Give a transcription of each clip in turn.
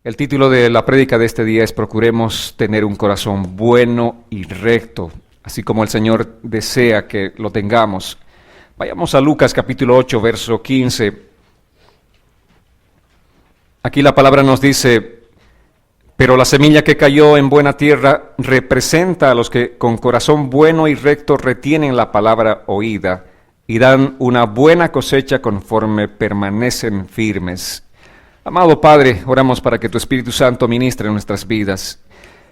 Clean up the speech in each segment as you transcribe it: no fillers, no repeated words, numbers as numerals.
El título de la prédica de este día es Procuremos tener un corazón bueno y recto, así como el Señor desea que lo tengamos. Vayamos a Lucas capítulo 8, verso 15. Aquí la palabra nos dice: pero la semilla que cayó en buena tierra representa a los que con corazón bueno y recto retienen la palabra oída y dan una buena cosecha conforme permanecen firmes. Amado Padre, oramos para que tu Espíritu Santo ministre en nuestras vidas.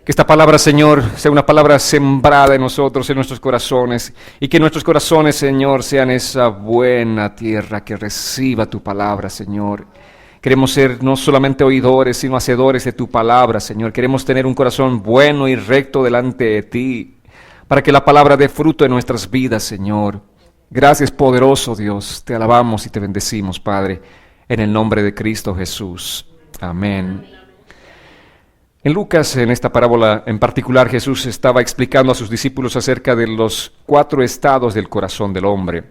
Que esta palabra, Señor, sea una palabra sembrada en nosotros, en nuestros corazones, y que nuestros corazones, Señor, sean esa buena tierra que reciba tu palabra, Señor. Queremos ser no solamente oidores, sino hacedores de tu palabra, Señor. Queremos tener un corazón bueno y recto delante de ti, para que la palabra dé fruto en nuestras vidas, Señor. Gracias, poderoso Dios. Te alabamos y te bendecimos, Padre, en el nombre de Cristo Jesús. Amén. En Lucas, en esta parábola en particular, Jesús estaba explicando a sus discípulos acerca de los 4 estados del corazón del hombre.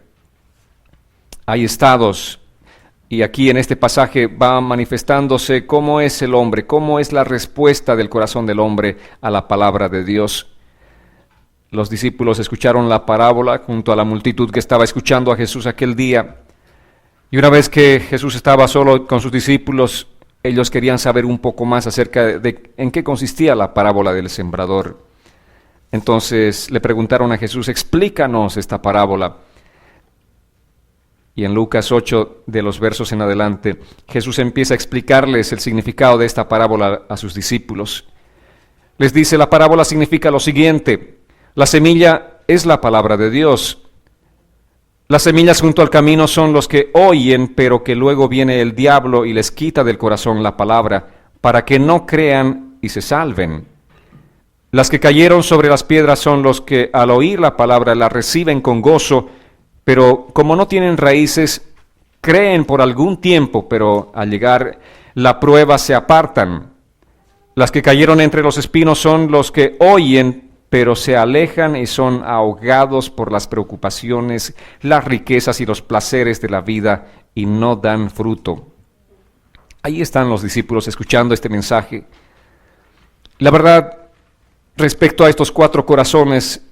Hay estados, y aquí en este pasaje va manifestándose cómo es el hombre, cómo es la respuesta del corazón del hombre a la palabra de Dios. Los discípulos escucharon la parábola junto a la multitud que estaba escuchando a Jesús aquel día. Y una vez que Jesús estaba solo con sus discípulos, ellos querían saber un poco más acerca de en qué consistía la parábola del sembrador. Entonces le preguntaron a Jesús: explícanos esta parábola. Y en Lucas 8, de los versos en adelante, Jesús empieza a explicarles el significado de esta parábola a sus discípulos. Les dice: la parábola significa lo siguiente: la semilla es la palabra de Dios. Las semillas junto al camino son los que oyen, pero que luego viene el diablo y les quita del corazón la palabra, para que no crean y se salven. Las que cayeron sobre las piedras son los que al oír la palabra la reciben con gozo, pero como no tienen raíces, creen por algún tiempo, pero al llegar la prueba se apartan. Las que cayeron entre los espinos son los que oyen, pero se alejan y son ahogados por las preocupaciones, las riquezas y los placeres de la vida y no dan fruto. Ahí están los discípulos escuchando este mensaje. La verdad, respecto a estos 4 corazones,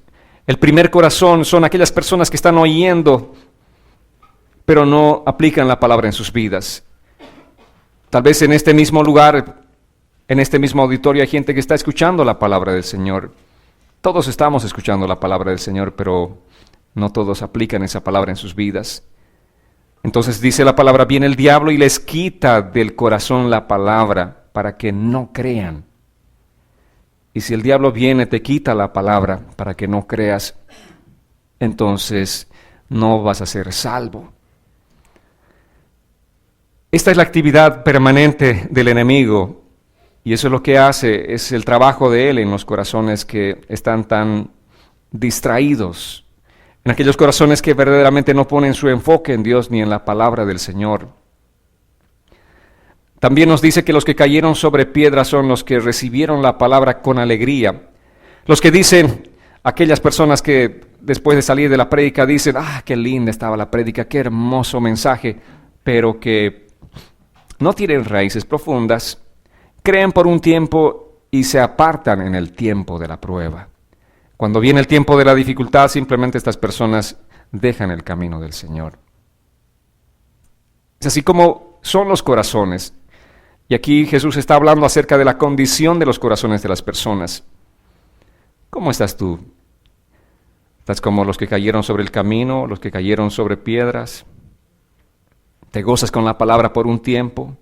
el primer corazón son aquellas personas que están oyendo, pero no aplican la palabra en sus vidas. Tal vez en este mismo lugar, en este mismo auditorio, hay gente que está escuchando la palabra del Señor. Todos estamos escuchando la palabra del Señor, pero no todos aplican esa palabra en sus vidas. Entonces dice la palabra: viene el diablo y les quita del corazón la palabra para que no crean. Y si el diablo viene, te quita la palabra para que no creas, entonces no vas a ser salvo. Esta es la actividad permanente del enemigo. Y eso es lo que hace, es el trabajo de él en los corazones que están tan distraídos, en aquellos corazones que verdaderamente no ponen su enfoque en Dios ni en la palabra del Señor. También nos dice que los que cayeron sobre piedras son los que recibieron la palabra con alegría. Los que dicen, aquellas personas que después de salir de la prédica dicen: qué linda estaba la prédica, qué hermoso mensaje, pero que no tienen raíces profundas. Creen por un tiempo y se apartan en el tiempo de la prueba. Cuando viene el tiempo de la dificultad, simplemente estas personas dejan el camino del Señor. Es así como son los corazones. Y aquí Jesús está hablando acerca de la condición de los corazones de las personas. ¿Cómo estás tú? ¿Estás como los que cayeron sobre el camino, los que cayeron sobre piedras? ¿Te gozas con la palabra por un tiempo?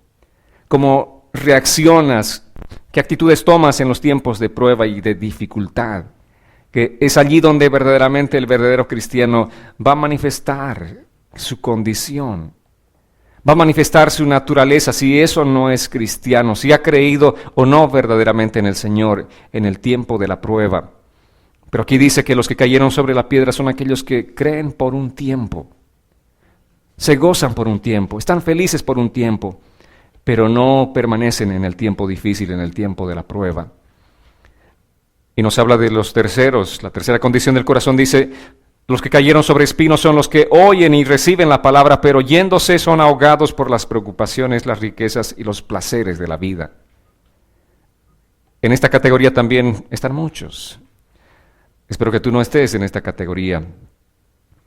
¿Cómo reaccionas? ¿Qué actitudes tomas en los tiempos de prueba y de dificultad? Que es allí donde verdaderamente el verdadero cristiano va a manifestar su condición, va a manifestar su naturaleza, si eso no es cristiano, si ha creído o no verdaderamente en el Señor en el tiempo de la prueba. Pero aquí dice que los que cayeron sobre la piedra son aquellos que creen por un tiempo, se gozan por un tiempo, están felices por un tiempo, pero no permanecen en el tiempo difícil, en el tiempo de la prueba. Y nos habla de los terceros. La tercera condición del corazón dice: los que cayeron sobre espinos son los que oyen y reciben la palabra, pero yéndose son ahogados por las preocupaciones, las riquezas y los placeres de la vida. En esta categoría también están muchos. Espero que tú no estés en esta categoría.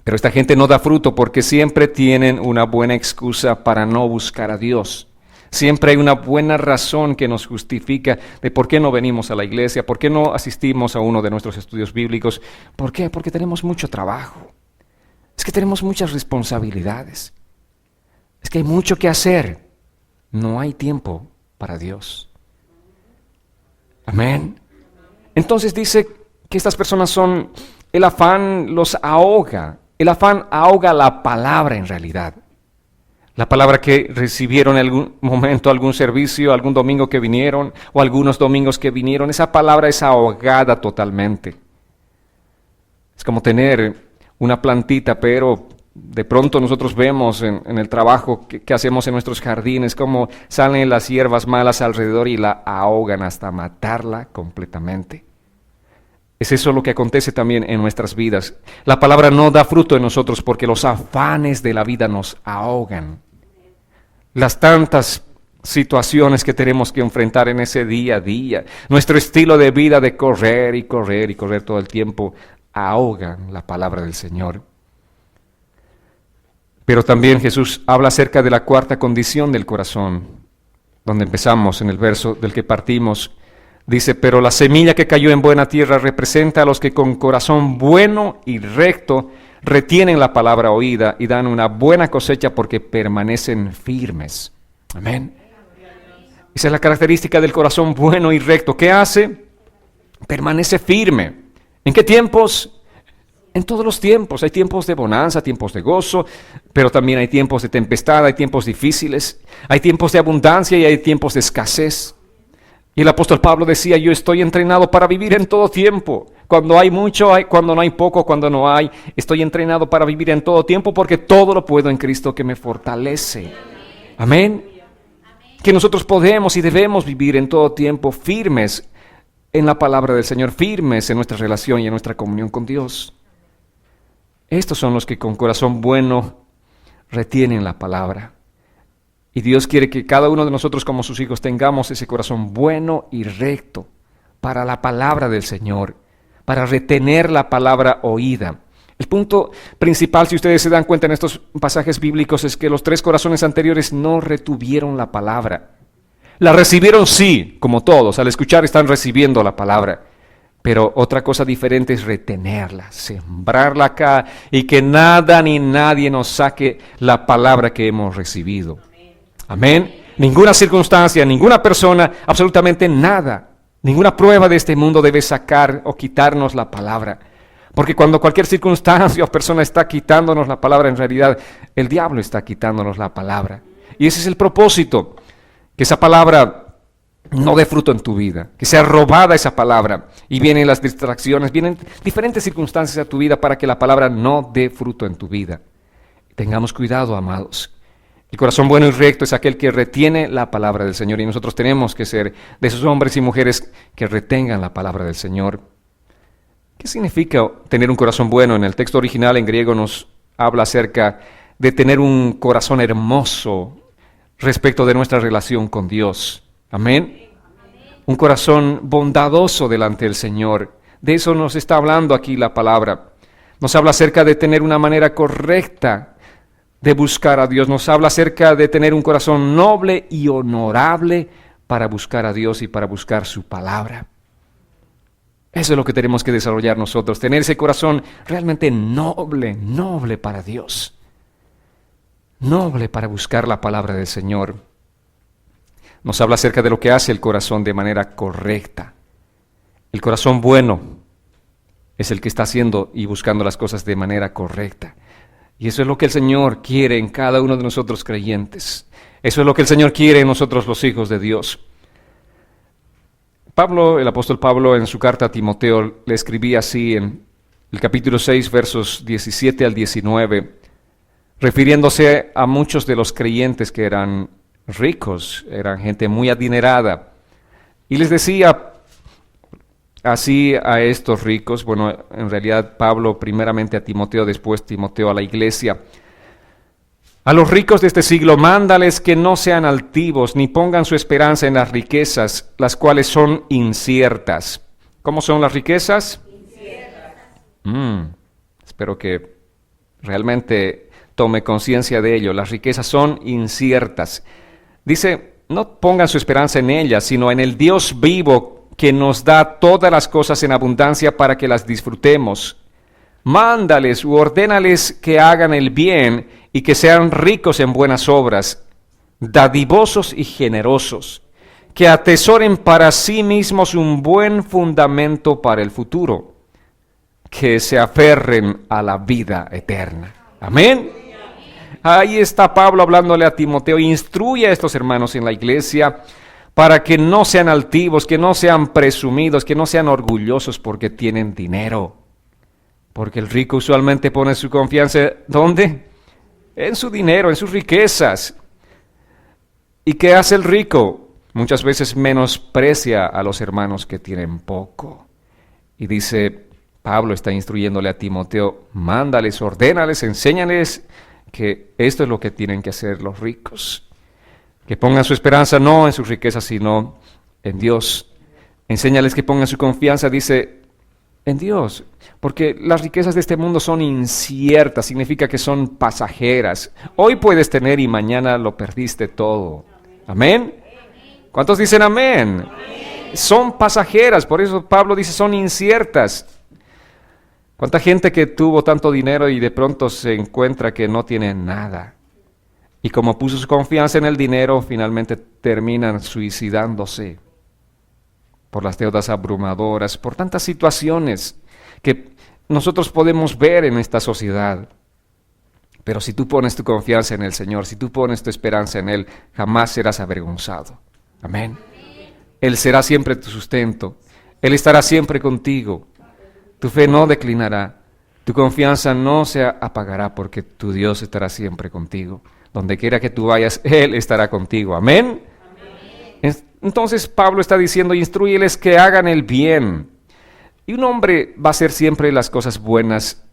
Pero esta gente no da fruto porque siempre tienen una buena excusa para no buscar a Dios. Siempre hay una buena razón que nos justifica de por qué no venimos a la iglesia, por qué no asistimos a uno de nuestros estudios bíblicos. ¿Por qué? Porque tenemos mucho trabajo. Es que tenemos muchas responsabilidades. Es que hay mucho que hacer. No hay tiempo para Dios. Amén. Entonces dice que estas personas son, el afán los ahoga. El afán ahoga la palabra en realidad. La palabra que recibieron en algún momento, algún servicio, algún domingo que vinieron, o algunos domingos que vinieron, esa palabra es ahogada totalmente. Es como tener una plantita, pero de pronto nosotros vemos en el trabajo que hacemos en nuestros jardines, cómo salen las hierbas malas alrededor y la ahogan hasta matarla completamente. Es eso lo que acontece también en nuestras vidas. La palabra no da fruto en nosotros porque los afanes de la vida nos ahogan. Las tantas situaciones que tenemos que enfrentar en ese día a día, nuestro estilo de vida de correr y correr y correr todo el tiempo, ahogan la palabra del Señor. Pero también Jesús habla acerca de la cuarta condición del corazón, donde empezamos en el verso del que partimos. Dice, pero la semilla que cayó en buena tierra representa a los que con corazón bueno y recto retienen la palabra oída y dan una buena cosecha porque permanecen firmes. Amén. Esa es la característica del corazón bueno y recto. ¿Qué hace? Permanece firme. ¿En qué tiempos? En todos los tiempos. Hay tiempos de bonanza, tiempos de gozo, pero también hay tiempos de tempestad, hay tiempos difíciles, hay tiempos de abundancia y hay tiempos de escasez. Y el apóstol Pablo decía, yo estoy entrenado para vivir en todo tiempo. Cuando hay mucho, cuando no hay poco, cuando no hay, estoy entrenado para vivir en todo tiempo porque todo lo puedo en Cristo que me fortalece. Amén. Que nosotros podemos y debemos vivir en todo tiempo firmes en la palabra del Señor, firmes en nuestra relación y en nuestra comunión con Dios. Estos son los que con corazón bueno retienen la palabra. Y Dios quiere que cada uno de nosotros como sus hijos tengamos ese corazón bueno y recto para la palabra del Señor, para retener la palabra oída. El punto principal, si ustedes se dan cuenta en estos pasajes bíblicos, es que los tres corazones anteriores no retuvieron la palabra. La recibieron sí, como todos, al escuchar están recibiendo la palabra. Pero otra cosa diferente es retenerla, sembrarla acá y que nada ni nadie nos saque la palabra que hemos recibido. Amén. Ninguna circunstancia, ninguna persona, absolutamente nada, ninguna prueba de este mundo debe sacar o quitarnos la palabra. Porque cuando cualquier circunstancia o persona está quitándonos la palabra, en realidad el diablo está quitándonos la palabra. Y ese es el propósito, que esa palabra no dé fruto en tu vida, que sea robada esa palabra. Y vienen las distracciones, vienen diferentes circunstancias a tu vida para que la palabra no dé fruto en tu vida. Tengamos cuidado, amados. El corazón bueno y recto es aquel que retiene la palabra del Señor y nosotros tenemos que ser de esos hombres y mujeres que retengan la palabra del Señor. ¿Qué significa tener un corazón bueno? En el texto original en griego nos habla acerca de tener un corazón hermoso respecto de nuestra relación con Dios. Amén. Un corazón bondadoso delante del Señor. De eso nos está hablando aquí la palabra. Nos habla acerca de tener una manera correcta de buscar a Dios. Nos habla acerca de tener un corazón noble y honorable para buscar a Dios y para buscar su palabra. Eso es lo que tenemos que desarrollar nosotros, tener ese corazón realmente noble para Dios. Noble para buscar la palabra del Señor. Nos habla acerca de lo que hace el corazón de manera correcta. El corazón bueno es el que está haciendo y buscando las cosas de manera correcta. Y eso es lo que el Señor quiere en cada uno de nosotros creyentes. Eso es lo que el Señor quiere en nosotros los hijos de Dios. Pablo, el apóstol Pablo, en su carta a Timoteo, le escribía así en el capítulo 6, versos 17 al 19, refiriéndose a muchos de los creyentes que eran ricos, eran gente muy adinerada. Y les decía así a estos ricos, bueno, en realidad Pablo primeramente a Timoteo, después Timoteo a la iglesia. A los ricos de este siglo, mándales que no sean altivos, ni pongan su esperanza en las riquezas, las cuales son inciertas. ¿Cómo son las riquezas? Espero que realmente tome conciencia de ello. Las riquezas son inciertas. Dice, no pongan su esperanza en ellas, sino en el Dios vivo que nos da todas las cosas en abundancia para que las disfrutemos. Mándales u ordénales que hagan el bien y que sean ricos en buenas obras, dadivosos y generosos, que atesoren para sí mismos un buen fundamento para el futuro, que se aferren a la vida eterna. Amén. Ahí está Pablo hablándole a Timoteo. Instruye a estos hermanos en la iglesia para que no sean altivos, que no sean presumidos, que no sean orgullosos porque tienen dinero. Porque el rico usualmente pone su confianza, ¿dónde? En su dinero, en sus riquezas. ¿Y qué hace el rico? Muchas veces menosprecia a los hermanos que tienen poco. Y dice, Pablo está instruyéndole a Timoteo, mándales, ordénales, enséñales que esto es lo que tienen que hacer los ricos. Que pongan su esperanza no en sus riquezas, sino en Dios. Enséñales que pongan su confianza, dice, en Dios. Porque las riquezas de este mundo son inciertas, significa que son pasajeras. Hoy puedes tener y mañana lo perdiste todo. ¿Amén? ¿Cuántos dicen amén? Son pasajeras, por eso Pablo dice son inciertas. ¿Cuánta gente que tuvo tanto dinero y de pronto se encuentra que no tiene nada? Y como puso su confianza en el dinero, finalmente terminan suicidándose por las deudas abrumadoras, por tantas situaciones que nosotros podemos ver en esta sociedad. Pero si tú pones tu confianza en el Señor, si tú pones tu esperanza en Él, jamás serás avergonzado. Amén. Él será siempre tu sustento. Él estará siempre contigo. Tu fe no declinará. Tu confianza no se apagará porque tu Dios estará siempre contigo. Donde quiera que tú vayas, Él estará contigo. Amén. Entonces Pablo está diciendo, instrúyeles que hagan el bien. Y un hombre va a hacer siempre las cosas buenas.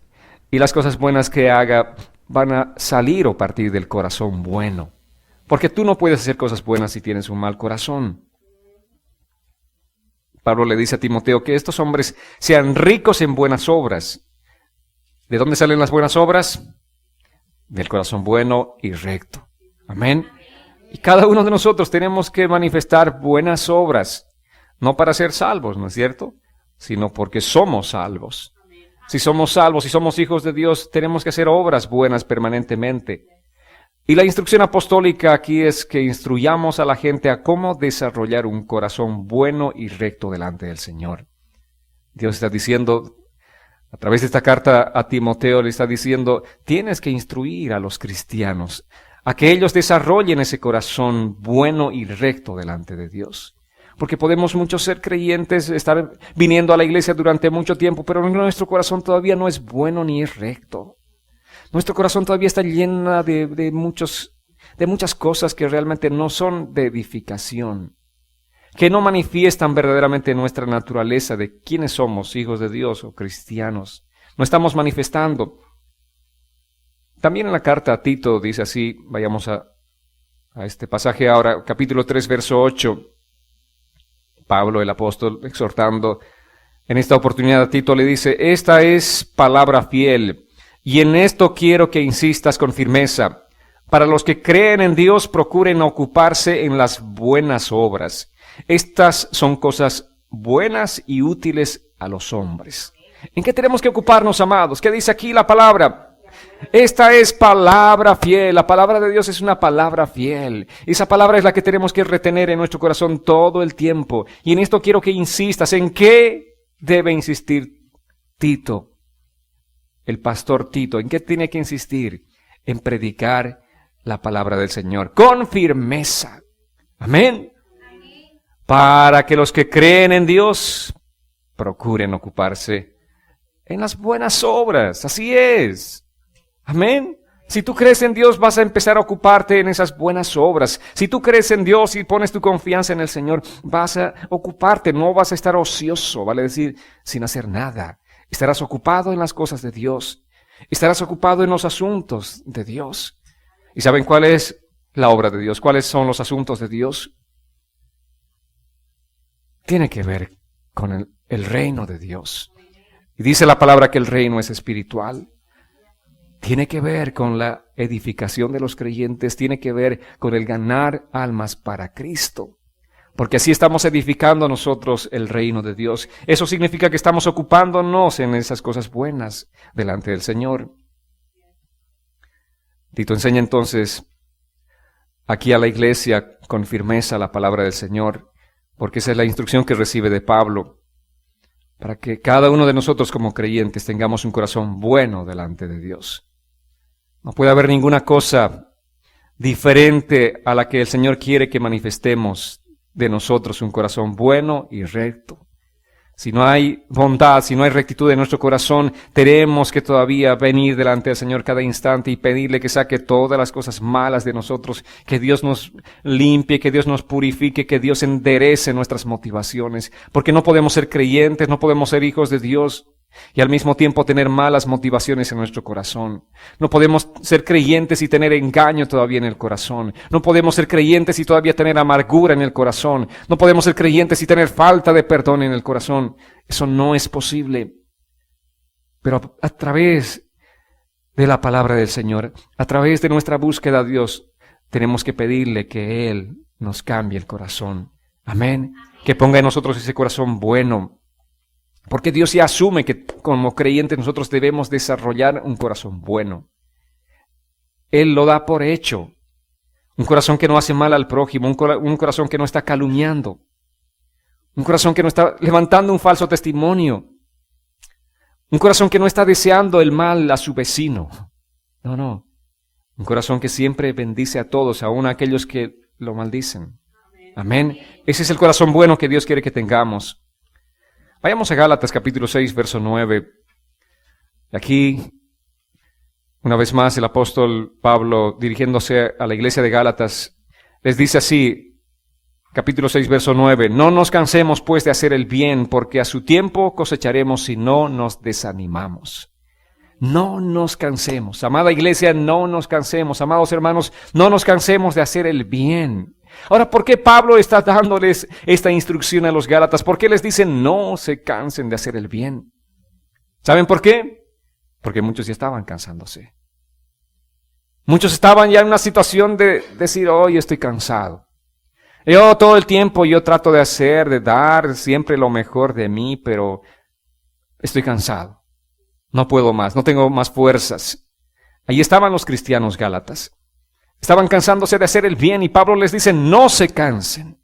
Y las cosas buenas que haga van a salir o partir del corazón bueno. Porque tú no puedes hacer cosas buenas si tienes un mal corazón. Pablo le dice a Timoteo que estos hombres sean ricos en buenas obras. ¿De dónde salen las buenas obras? Del corazón bueno y recto. Amén. Y cada uno de nosotros tenemos que manifestar buenas obras, no para ser salvos, ¿no es cierto? Sino porque somos salvos. Si somos salvos, si somos hijos de Dios, tenemos que hacer obras buenas permanentemente. Y la instrucción apostólica aquí es que instruyamos a la gente a cómo desarrollar un corazón bueno y recto delante del Señor. Dios está diciendo, a través de esta carta a Timoteo, le está diciendo, tienes que instruir a los cristianos a que ellos desarrollen ese corazón bueno y recto delante de Dios. Porque podemos muchos ser creyentes, estar viniendo a la iglesia durante mucho tiempo, pero nuestro corazón todavía no es bueno ni es recto. Nuestro corazón todavía está lleno de muchas cosas que realmente no son de edificación, que no manifiestan verdaderamente nuestra naturaleza de quiénes somos, hijos de Dios o cristianos. No estamos manifestando. También en la carta a Tito dice así, vayamos a este pasaje ahora, capítulo 3, verso 8. Pablo, el apóstol, exhortando en esta oportunidad a Tito, le dice, esta es palabra fiel, y en esto quiero que insistas con firmeza. Para los que creen en Dios, procuren ocuparse en las buenas obras. Estas son cosas buenas y útiles a los hombres. ¿En qué tenemos que ocuparnos, amados? ¿Qué dice aquí la palabra? Esta es palabra fiel. La palabra de Dios es una palabra fiel. Esa palabra es la que tenemos que retener en nuestro corazón todo el tiempo. Y en esto quiero que insistas. ¿En qué debe insistir Tito? El pastor Tito. ¿En qué tiene que insistir? En predicar la palabra del Señor con firmeza. Amén. Para que los que creen en Dios procuren ocuparse en las buenas obras. Así es. Amén. Si tú crees en Dios, vas a empezar a ocuparte en esas buenas obras. Si tú crees en Dios y pones tu confianza en el Señor, vas a ocuparte, no vas a estar ocioso, vale decir, sin hacer nada. Estarás ocupado en las cosas de Dios. Estarás ocupado en los asuntos de Dios. ¿Y saben cuál es la obra de Dios? ¿Cuáles son los asuntos de Dios? Tiene que ver con el reino de Dios. Y dice la palabra que el reino es espiritual. Tiene que ver con la edificación de los creyentes, tiene que ver con el ganar almas para Cristo. Porque así estamos edificando nosotros el reino de Dios. Eso significa que estamos ocupándonos en esas cosas buenas delante del Señor. Tito enseña entonces aquí a la iglesia con firmeza la palabra del Señor, porque esa es la instrucción que recibe de Pablo, para que cada uno de nosotros como creyentes tengamos un corazón bueno delante de Dios. No puede haber ninguna cosa diferente a la que el Señor quiere que manifestemos de nosotros un corazón bueno y recto. Si no hay bondad, si no hay rectitud en nuestro corazón, tenemos que todavía venir delante del Señor cada instante y pedirle que saque todas las cosas malas de nosotros, que Dios nos limpie, que Dios nos purifique, que Dios enderece nuestras motivaciones, porque no podemos ser creyentes, no podemos ser hijos de Dios y al mismo tiempo tener malas motivaciones en nuestro corazón. No podemos ser creyentes y tener engaño todavía en el corazón. No podemos ser creyentes y todavía tener amargura en el corazón. No podemos ser creyentes y tener falta de perdón en el corazón. Eso no es posible. Pero a través de la palabra del Señor, a través de nuestra búsqueda a Dios, tenemos que pedirle que Él nos cambie el corazón. Amén. Que ponga en nosotros ese corazón bueno. Porque Dios ya asume que como creyentes nosotros debemos desarrollar un corazón bueno. Él lo da por hecho. Un corazón que no hace mal al prójimo, un corazón que no está calumniando, un corazón que no está levantando un falso testimonio, un corazón que no está deseando el mal a su vecino. No. Un corazón que siempre bendice a todos, aun a aquellos que lo maldicen. Amén. Ese es el corazón bueno que Dios quiere que tengamos. Vayamos a Gálatas capítulo 6, verso 9. Aquí, una vez más, el apóstol Pablo, dirigiéndose a la iglesia de Gálatas, les dice así, capítulo 6, verso 9, no nos cansemos pues de hacer el bien, porque a su tiempo cosecharemos si no nos desanimamos. No nos cansemos. Amada iglesia, no nos cansemos. Amados hermanos, no nos cansemos de hacer el bien. Ahora, ¿por qué Pablo está dándoles esta instrucción a los Gálatas? ¿Por qué les dice no se cansen de hacer el bien? ¿Saben por qué? Porque muchos ya estaban cansándose. Muchos estaban ya en una situación de decir, hoy estoy cansado. Yo todo el tiempo yo trato de hacer, de dar siempre lo mejor de mí, pero estoy cansado. No puedo más, no tengo más fuerzas. Ahí estaban los cristianos Gálatas. Estaban cansándose de hacer el bien y Pablo les dice, no se cansen.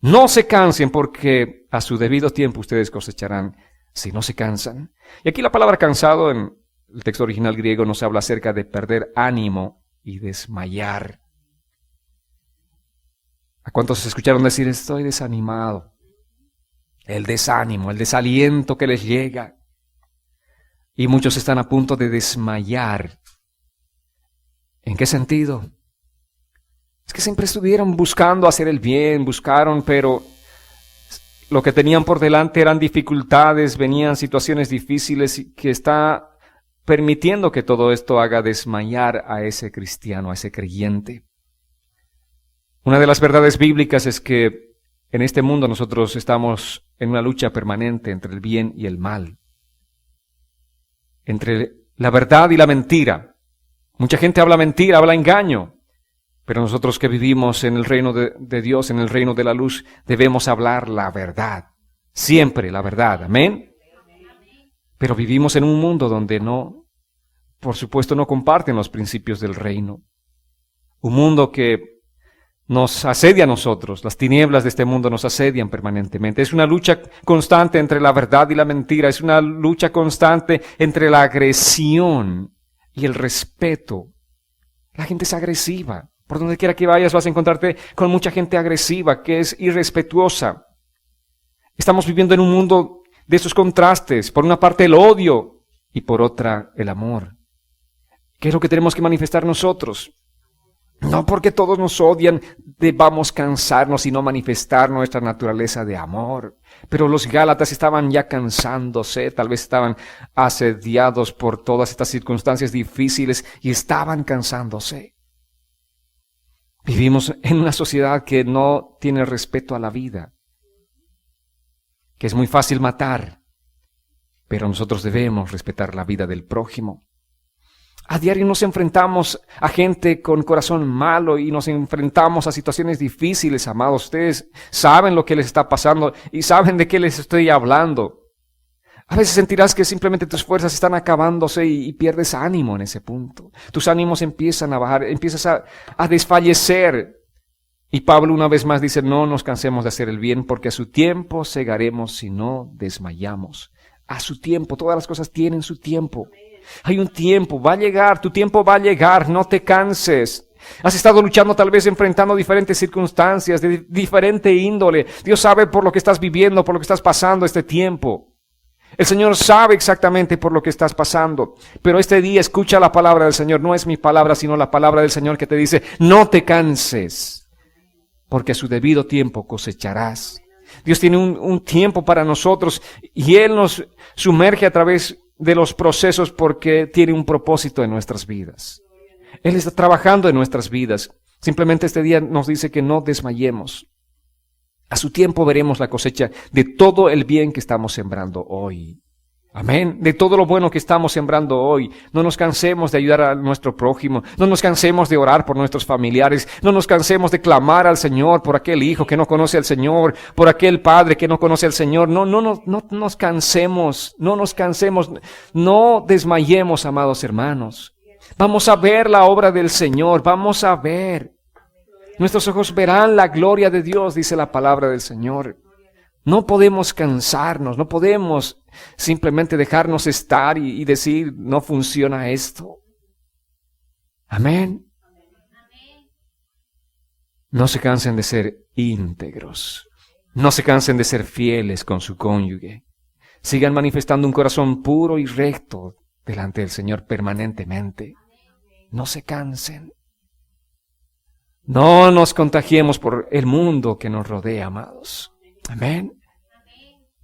No se cansen porque a su debido tiempo ustedes cosecharán si no se cansan. Y aquí la palabra cansado en el texto original griego nos habla acerca de perder ánimo y desmayar. ¿A cuántos escucharon decir estoy desanimado? El desánimo, el desaliento que les llega. Y muchos están a punto de desmayar. ¿En qué sentido? Es que siempre estuvieron buscando hacer el bien, buscaron, pero lo que tenían por delante eran dificultades, venían situaciones difíciles que está permitiendo que todo esto haga desmayar a ese cristiano, a ese creyente. Una de las verdades bíblicas es que en este mundo nosotros estamos en una lucha permanente entre el bien y el mal, entre la verdad y la mentira. Mucha gente habla mentira, habla engaño, pero nosotros que vivimos en el reino de Dios, en el reino de la luz, debemos hablar la verdad, siempre la verdad, amén. Pero vivimos en un mundo donde por supuesto no comparten los principios del reino. Un mundo que nos asedia a nosotros, las tinieblas de este mundo nos asedian permanentemente. Es una lucha constante entre la verdad y la mentira, es una lucha constante entre la agresión y el respeto. La gente es agresiva. Por donde quiera que vayas vas a encontrarte con mucha gente agresiva que es irrespetuosa. Estamos viviendo en un mundo de esos contrastes. Por una parte el odio y por otra el amor. ¿Qué es lo que tenemos que manifestar nosotros? No porque todos nos odian debamos cansarnos y no manifestar nuestra naturaleza de amor. Pero los Gálatas estaban ya cansándose, tal vez estaban asediados por todas estas circunstancias difíciles y estaban cansándose. Vivimos en una sociedad que no tiene respeto a la vida, que es muy fácil matar, pero nosotros debemos respetar la vida del prójimo. A diario nos enfrentamos a gente con corazón malo y nos enfrentamos a situaciones difíciles, amados. Ustedes saben lo que les está pasando y saben de qué les estoy hablando. A veces sentirás que simplemente tus fuerzas están acabándose y pierdes ánimo en ese punto. Tus ánimos empiezan a bajar, empiezas a desfallecer. Y Pablo una vez más dice, no nos cansemos de hacer el bien, porque a su tiempo segaremos si no desmayamos. A su tiempo, todas las cosas tienen su tiempo. Hay un tiempo, va a llegar, tu tiempo va a llegar, no te canses. Has estado luchando, tal vez enfrentando diferentes circunstancias de diferente índole. Dios sabe por lo que estás viviendo, por lo que estás pasando este tiempo. El Señor sabe exactamente por lo que estás pasando. Pero este día escucha la palabra del Señor. No es mi palabra, sino la palabra del Señor que te dice, no te canses, porque a su debido tiempo cosecharás. Dios tiene un tiempo para nosotros y Él nos sumerge a través de los procesos porque tiene un propósito en nuestras vidas. Él está trabajando en nuestras vidas. Simplemente este día nos dice que no desmayemos. A su tiempo veremos la cosecha de todo el bien que estamos sembrando hoy. Amén. De todo lo bueno que estamos sembrando hoy. No nos cansemos de ayudar a nuestro prójimo. No nos cansemos de orar por nuestros familiares. No nos cansemos de clamar al Señor por aquel hijo que no conoce al Señor, por aquel padre que no conoce al Señor. No nos cansemos. No nos cansemos. No desmayemos, amados hermanos. Vamos a ver la obra del Señor. Vamos a ver. Nuestros ojos verán la gloria de Dios, dice la palabra del Señor. No podemos cansarnos, no podemos simplemente dejarnos estar y decir, no funciona esto. Amén. No se cansen de ser íntegros. No se cansen de ser fieles con su cónyuge. Sigan manifestando un corazón puro y recto delante del Señor permanentemente. No se cansen. No nos contagiemos por el mundo que nos rodea, amados. Amén.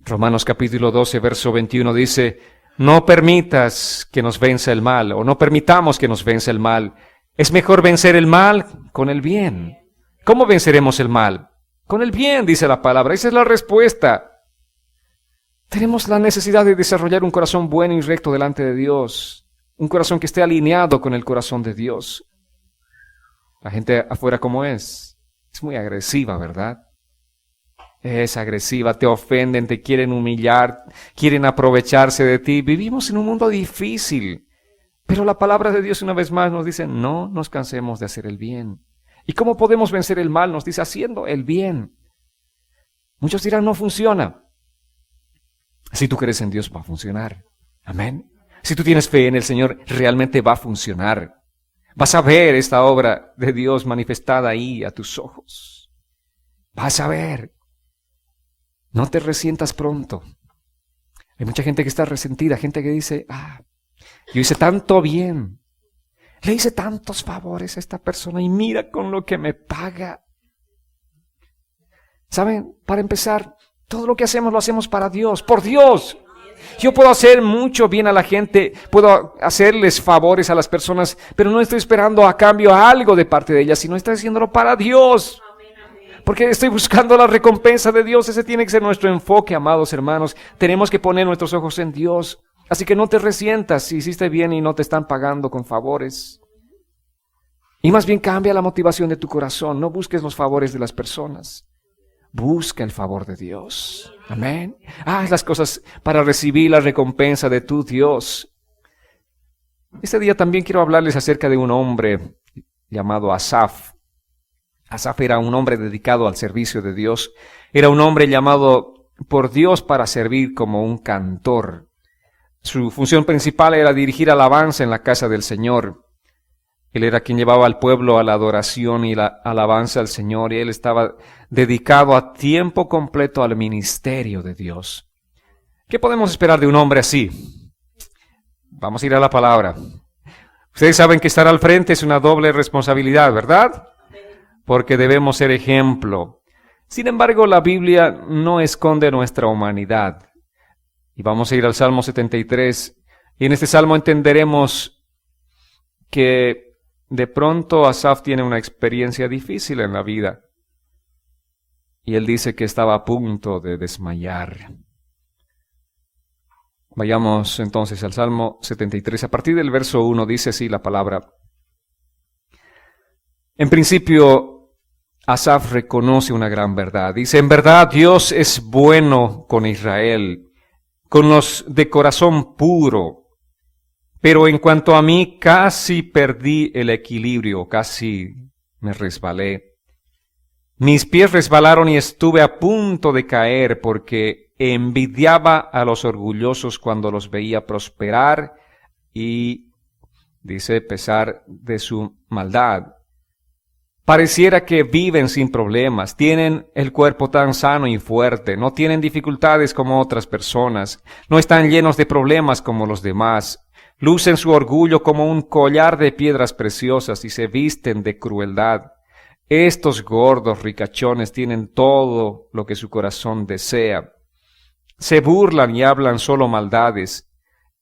Romanos capítulo 12, verso 21 dice, no permitas que nos venza el mal, o no permitamos que nos venza el mal. Es mejor vencer el mal con el bien. ¿Cómo venceremos el mal? Con el bien, dice la palabra. Esa es la respuesta. Tenemos la necesidad de desarrollar un corazón bueno y recto delante de Dios. Un corazón que esté alineado con el corazón de Dios. La gente afuera, ¿cómo es? Es muy agresiva, ¿verdad? Es agresiva, te ofenden, te quieren humillar, quieren aprovecharse de ti. Vivimos en un mundo difícil, pero la palabra de Dios una vez más nos dice, no nos cansemos de hacer el bien. ¿Y cómo podemos vencer el mal? Nos dice, haciendo el bien. Muchos dirán, no funciona. Si tú crees en Dios, va a funcionar. Amén. Si tú tienes fe en el Señor, realmente va a funcionar. Vas a ver esta obra de Dios manifestada ahí a tus ojos. Vas a ver. No te resientas pronto. Hay mucha gente que está resentida, gente que dice, yo hice tanto bien. Le hice tantos favores a esta persona y mira con lo que me paga. ¿Saben? Para empezar, todo lo que hacemos lo hacemos para Dios, por Dios. Yo puedo hacer mucho bien a la gente, puedo hacerles favores a las personas, pero no estoy esperando a cambio algo de parte de ellas, sino estoy haciéndolo para Dios. Porque estoy buscando la recompensa de Dios. Ese tiene que ser nuestro enfoque, amados hermanos. Tenemos que poner nuestros ojos en Dios. Así que no te resientas si hiciste bien y no te están pagando con favores. Y más bien cambia la motivación de tu corazón. No busques los favores de las personas. Busca el favor de Dios. Amén. Haz las cosas para recibir la recompensa de tu Dios. Este día también quiero hablarles acerca de un hombre llamado Asaf. Asaf era un hombre dedicado al servicio de Dios. Era un hombre llamado por Dios para servir como un cantor. Su función principal era dirigir alabanza en la casa del Señor. Él era quien llevaba al pueblo a la adoración y la alabanza al Señor, y él estaba dedicado a tiempo completo al ministerio de Dios. ¿Qué podemos esperar de un hombre así? Vamos a ir a la palabra. Ustedes saben que estar al frente es una doble responsabilidad, ¿verdad? Porque debemos ser ejemplo. Sin embargo, la Biblia no esconde nuestra humanidad. Y vamos a ir al Salmo 73, y en este Salmo entenderemos que de pronto Asaf tiene una experiencia difícil en la vida. Y él dice que estaba a punto de desmayar. Vayamos entonces al Salmo 73. A partir del verso 1 dice así la palabra. En principio, Asaf reconoce una gran verdad. Dice, en verdad Dios es bueno con Israel, con los de corazón puro. Pero en cuanto a mí, casi perdí el equilibrio, casi me resbalé. Mis pies resbalaron y estuve a punto de caer porque envidiaba a los orgullosos cuando los veía prosperar y, dice, pesar de su maldad. Pareciera que viven sin problemas, tienen el cuerpo tan sano y fuerte, no tienen dificultades como otras personas, no están llenos de problemas como los demás, lucen su orgullo como un collar de piedras preciosas y se visten de crueldad. Estos gordos ricachones tienen todo lo que su corazón desea. Se burlan y hablan solo maldades.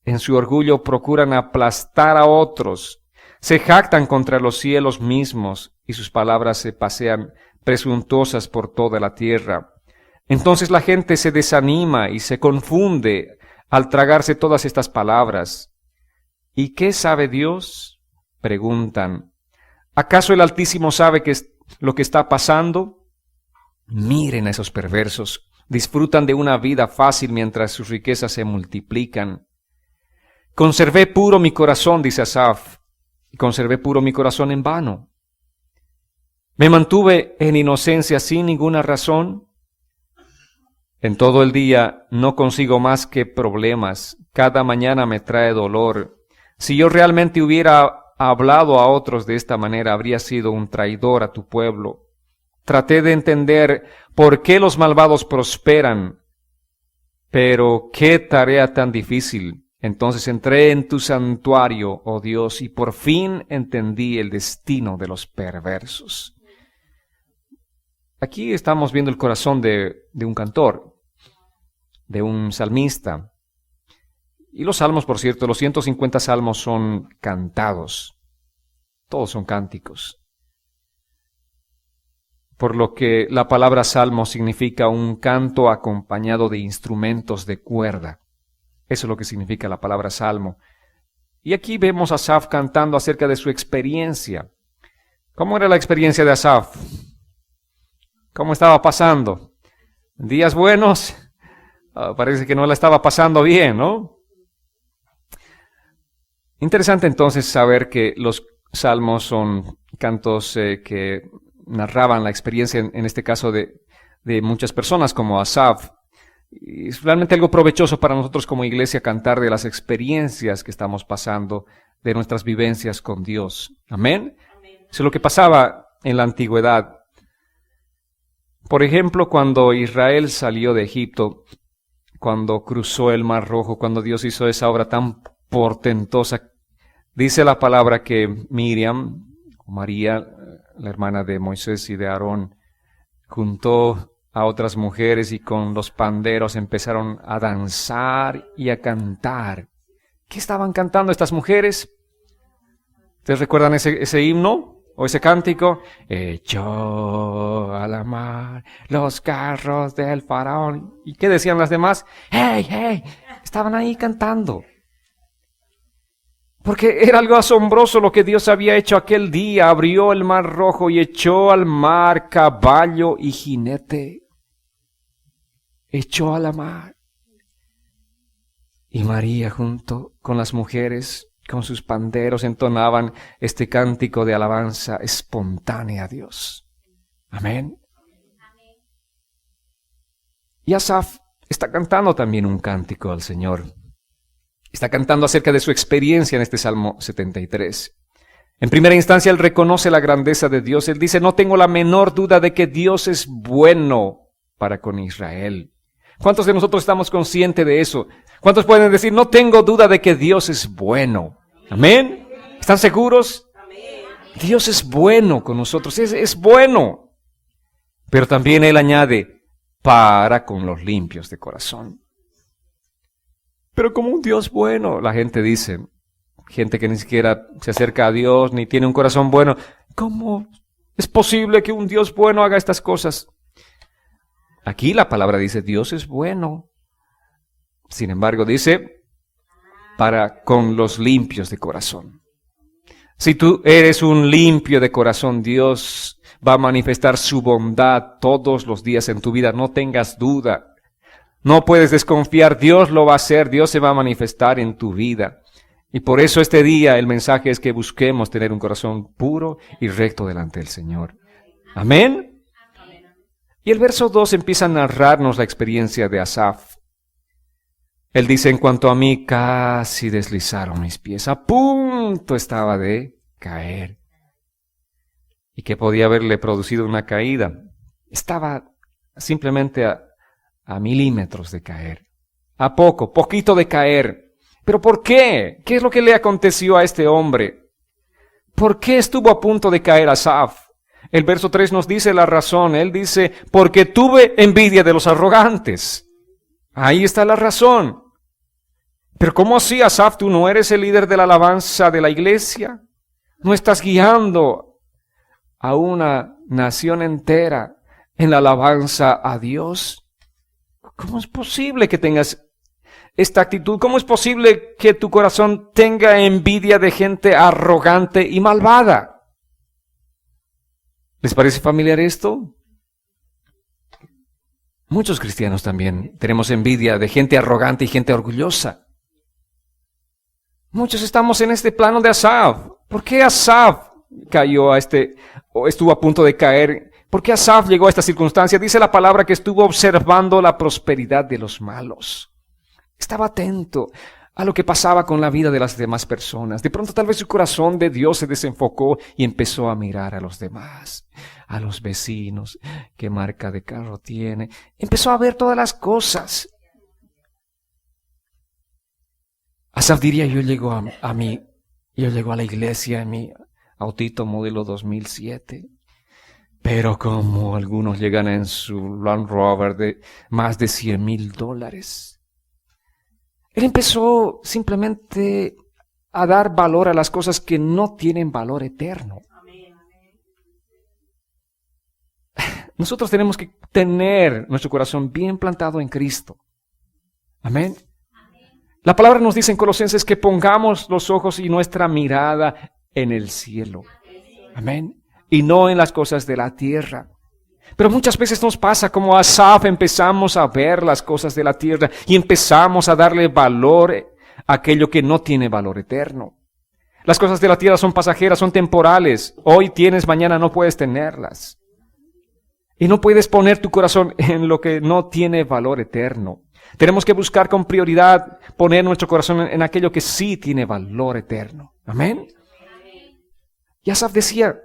En su orgullo procuran aplastar a otros. Se jactan contra los cielos mismos y sus palabras se pasean presuntuosas por toda la tierra. Entonces la gente se desanima y se confunde al tragarse todas estas palabras. ¿Y qué sabe Dios?, preguntan. ¿Acaso el Altísimo sabe lo que está pasando? Miren a esos perversos. Disfrutan de una vida fácil mientras sus riquezas se multiplican. Conservé puro mi corazón, dice Asaf, y conservé puro mi corazón en vano. Me mantuve en inocencia sin ninguna razón. En todo el día no consigo más que problemas. Cada mañana me trae dolor. Si yo realmente hubiera hablado a otros de esta manera, habría sido un traidor a tu pueblo. Traté de entender por qué los malvados prosperan, pero qué tarea tan difícil. Entonces entré en tu santuario, oh Dios, y por fin entendí el destino de los perversos. Aquí estamos viendo el corazón de un cantor, de un salmista. Y los salmos, por cierto, los 150 salmos son cantados. Todos son cánticos. Por lo que la palabra salmo significa un canto acompañado de instrumentos de cuerda. Eso es lo que significa la palabra salmo. Y aquí vemos a Asaf cantando acerca de su experiencia. ¿Cómo era la experiencia de Asaf? ¿Cómo estaba pasando? ¿Días buenos? Parece que no la estaba pasando bien, ¿no? Interesante entonces saber que los salmos son cantos que narraban la experiencia, en este caso de muchas personas como Asaf. Y es realmente algo provechoso para nosotros como iglesia cantar de las experiencias que estamos pasando, de nuestras vivencias con Dios. Amén. Eso es lo que pasaba en la antigüedad. Por ejemplo, cuando Israel salió de Egipto, cuando cruzó el Mar Rojo, cuando Dios hizo esa obra tan portentosa, dice la palabra que Miriam, María, la hermana de Moisés y de Aarón, juntó a otras mujeres y con los panderos empezaron a danzar y a cantar. ¿Qué estaban cantando estas mujeres? ¿Ustedes recuerdan ese himno o ese cántico? Echó a la mar los carros del faraón. ¿Y qué decían las demás? ¡Hey, hey! Estaban ahí cantando. Porque era algo asombroso lo que Dios había hecho aquel día. Abrió el Mar Rojo y echó al mar caballo y jinete. Echó a la mar. Y María junto con las mujeres, con sus panderos, entonaban este cántico de alabanza espontánea a Dios. Amén. Y Asaf está cantando también un cántico al Señor. Está cantando acerca de su experiencia en este Salmo 73. En primera instancia, él reconoce la grandeza de Dios. Él dice, no tengo la menor duda de que Dios es bueno para con Israel. ¿Cuántos de nosotros estamos conscientes de eso? ¿Cuántos pueden decir, no tengo duda de que Dios es bueno? ¿Amén? ¿Están seguros? Dios es bueno con nosotros, es bueno. Pero también él añade, para con los limpios de corazón. Pero como un Dios bueno, la gente dice, gente que ni siquiera se acerca a Dios, ni tiene un corazón bueno. ¿Cómo es posible que un Dios bueno haga estas cosas? Aquí la palabra dice, Dios es bueno. Sin embargo, dice, para con los limpios de corazón. Si tú eres un limpio de corazón, Dios va a manifestar su bondad todos los días en tu vida. No tengas duda. No puedes desconfiar. Dios lo va a hacer. Dios se va a manifestar en tu vida. Y por eso este día el mensaje es que busquemos tener un corazón puro y recto delante del Señor. Amén. Y el verso 2 empieza a narrarnos la experiencia de Asaf. Él dice, en cuanto a mí, casi deslizaron mis pies. A punto estaba de caer. ¿Y qué podía haberle producido una caída? Estaba simplemente a milímetros de caer. A poquito de caer. ¿Pero por qué? ¿Qué es lo que le aconteció a este hombre? ¿Por qué estuvo a punto de caer Asaf? El verso 3 nos dice la razón. Él dice, porque tuve envidia de los arrogantes. Ahí está la razón. Pero ¿cómo así, Asaf? ¿Tú no eres el líder de la alabanza de la iglesia? ¿No estás guiando a una nación entera en la alabanza a Dios? ¿Cómo es posible que tengas esta actitud? ¿Cómo es posible que tu corazón tenga envidia de gente arrogante y malvada? ¿Les parece familiar esto? Muchos cristianos también tenemos envidia de gente arrogante y gente orgullosa. Muchos estamos en este plano de Asaf. ¿Por qué Asaf cayó o estuvo a punto de caer? ¿Por qué Asaf llegó a esta circunstancia? Dice la palabra que estuvo observando la prosperidad de los malos. Estaba atento a lo que pasaba con la vida de las demás personas. De pronto tal vez su corazón de Dios se desenfocó y empezó a mirar a los demás, a los vecinos, qué marca de carro tiene. Empezó a ver todas las cosas. Asaf diría, yo llego a la iglesia en mi autito modelo 2007, pero como algunos llegan en su Land Rover de más de $100,000. Él empezó simplemente a dar valor a las cosas que no tienen valor eterno. Nosotros tenemos que tener nuestro corazón bien plantado en Cristo. Amén. La palabra nos dice en Colosenses que pongamos los ojos y nuestra mirada en el cielo. Amén. Y no en las cosas de la tierra. Pero muchas veces nos pasa como a Asaf, empezamos a ver las cosas de la tierra y empezamos a darle valor a aquello que no tiene valor eterno. Las cosas de la tierra son pasajeras, son temporales. Hoy tienes, mañana no puedes tenerlas. Y no puedes poner tu corazón en lo que no tiene valor eterno. Tenemos que buscar con prioridad poner nuestro corazón en aquello que sí tiene valor eterno. Amén. Y Asaf decía,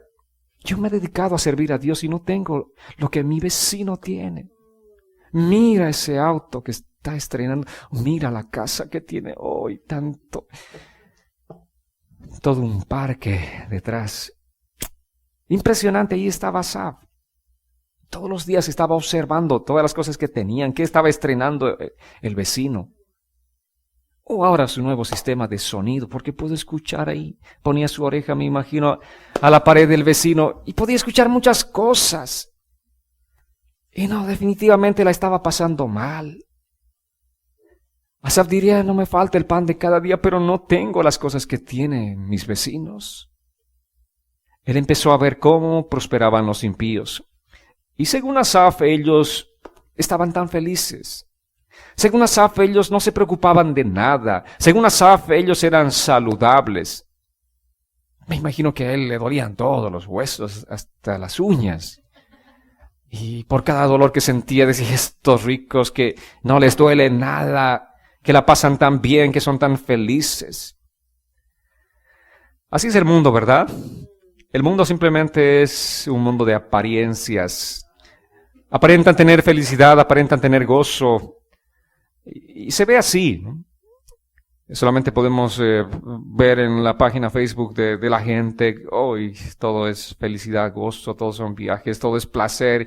yo me he dedicado a servir a Dios y no tengo lo que mi vecino tiene. Mira ese auto que está estrenando. Mira la casa que tiene hoy, tanto. Todo un parque detrás. Impresionante, ahí estaba Asaf. Todos los días estaba observando todas las cosas que tenían, que estaba estrenando el vecino. O ahora su nuevo sistema de sonido, porque puedo escuchar ahí. Ponía su oreja, me imagino, a la pared del vecino y podía escuchar muchas cosas. Y no, definitivamente la estaba pasando mal. Asaf diría, no me falta el pan de cada día, pero no tengo las cosas que tienen mis vecinos. Él empezó a ver cómo prosperaban los impíos. Y según Asaf, ellos estaban tan felices. Según Asaf, ellos no se preocupaban de nada. Según Asaf, ellos eran saludables. Me imagino que a él le dolían todos los huesos, hasta las uñas. Y por cada dolor que sentía, decía, estos ricos que no les duele nada, que la pasan tan bien, que son tan felices. Así es el mundo, ¿verdad? El mundo simplemente es un mundo de apariencias. Aparentan tener felicidad, aparentan tener gozo. Y se ve así, ¿no? Solamente podemos ver en la página Facebook de la gente, hoy todo es felicidad, gozo, todos son viajes, todo es placer.